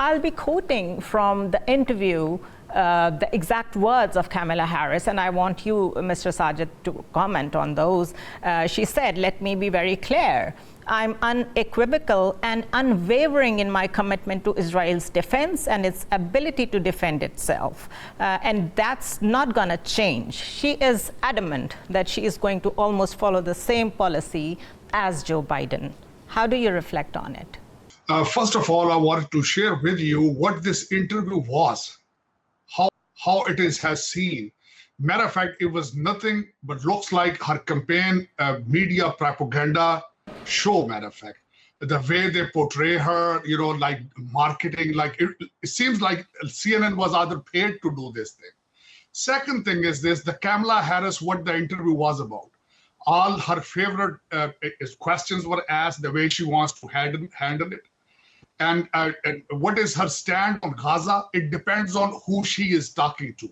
I'll be quoting from the interview the exact words of Kamala Harris, and I want you, Mr. Sajid, to comment on those. She said, "Let me be very clear. I'm unequivocal and unwavering in my commitment to Israel's defense and its ability to defend itself. And that's not going to change." She is adamant that she is going to almost follow the same policy as Joe Biden. How do you reflect on it? First of all, I wanted to share with you what this interview was, how it has seen. Matter of fact, it was nothing but looks like her campaign media propaganda show. Matter of fact, the way they portray her, like marketing, like it seems like CNN was either paid to do this thing. Second thing is this, the Kamala Harris, what the interview was about. All her favorite questions were asked, the way she wants to handle it. And what is her stand on Gaza? It depends on who she is talking to.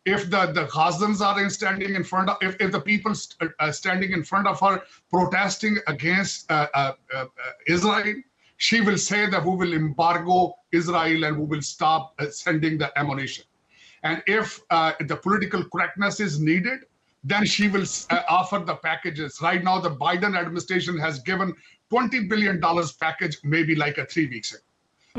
If the Gazans are standing in front of, if the people standing in front of her protesting against Israel, she will say that we will embargo Israel and we will stop sending the ammunition. And if the political correctness is needed, then she will offer the packages. Right now, the Biden administration has given $20 billion package maybe like 3 weeks ago.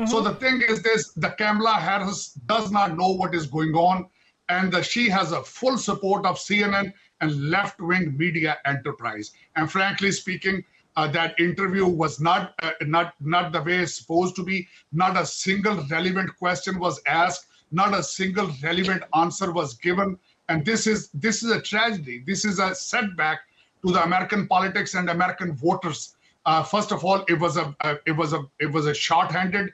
So the thing is this, the Kamala Harris does not know what is going on, and she has a full support of CNN and left-wing media enterprise. And frankly speaking, that interview was not the way it's supposed to be. Not a single relevant question was asked. Not a single relevant answer was given. And this is a tragedy. This is a setback to the American politics and American voters. First of all, it was a short-handed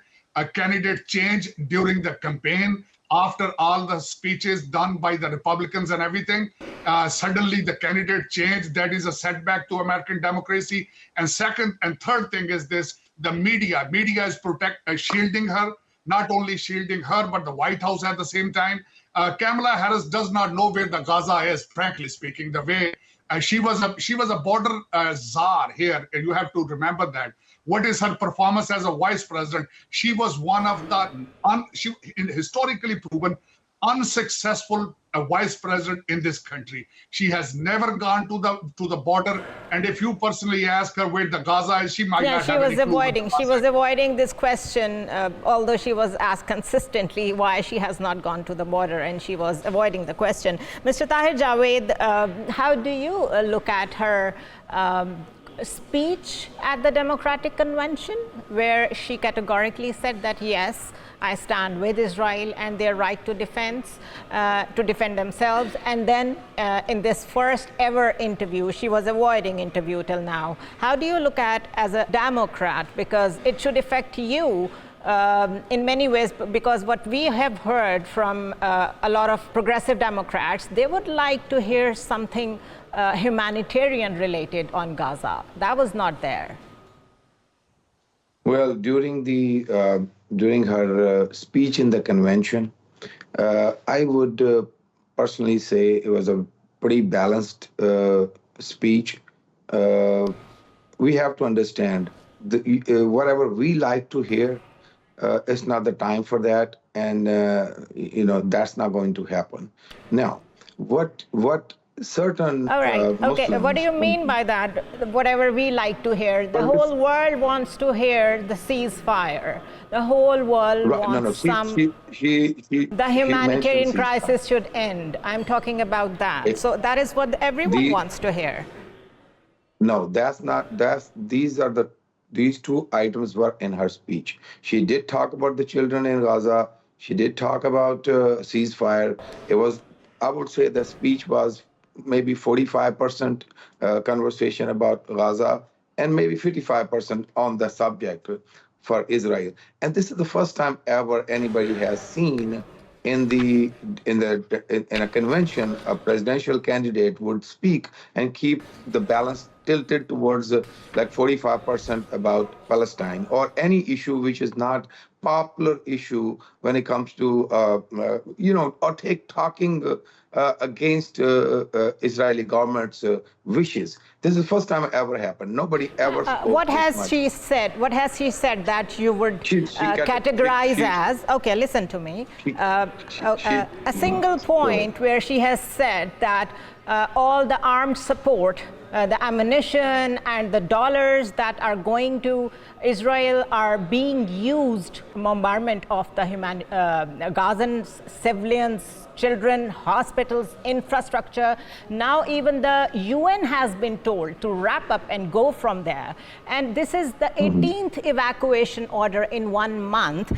candidate change during the campaign. After all the speeches done by the Republicans and everything, suddenly the candidate changed. That is a setback to American democracy. And second and third thing is this: the media is shielding her. Not only shielding her, but the White House at the same time. Kamala Harris does not know where the Gaza is, frankly speaking. The way she was a border czar here, and you have to remember that. What is her performance as a vice president? She was one of the historically proven unsuccessful vice president in this country. She has never gone to the border, and if you personally ask her where the Gaza is, she might not have any clue. She was avoiding this question, although she was asked consistently why she has not gone to the border, and she was avoiding the question. Mr. Tahir Javed, how do you look at her speech at the Democratic Convention, where she categorically said that, yes, I stand with Israel and their right to defend themselves. And then in this first ever interview, she was avoiding interview till now. How do you look at as a Democrat? Because it should affect you in many ways, because what we have heard from a lot of progressive Democrats, they would like to hear something humanitarian related on Gaza. That was not there. Well, during her speech in the convention, I would personally say it was a pretty balanced speech. We have to understand whatever we like to hear, it's not the time for that, and that's not going to happen. Now, what certain all right, okay, Muslims, what do you mean by that? Whatever we like to hear, the whole world wants to hear the ceasefire. The whole world wants the humanitarian crisis should end. I'm talking about that. So that is what everyone wants to hear. No, these two items were in her speech. She did talk about the children in Gaza. She did talk about ceasefire. I would say the speech was maybe 45% conversation about Gaza and maybe 55% on the subject for Israel. And this is the first time ever anybody has seen in a convention a presidential candidate would speak and keep the balance tilted towards like 45% about Palestine or any issue which is not popular issue when it comes to or talking against Israeli government's wishes. This is the first time it ever happened. Nobody ever spoke What this has much. she said? What has she said that you would She categorize as? Okay, listen to me. A single point where she has said that all the armed support, the ammunition and the dollars that are going to Israel are being used bombardment of the Gazan civilians, children, hospitals, infrastructure. Now even the UN has been told to wrap up and go from there. And this is the 18th evacuation order in 1 month.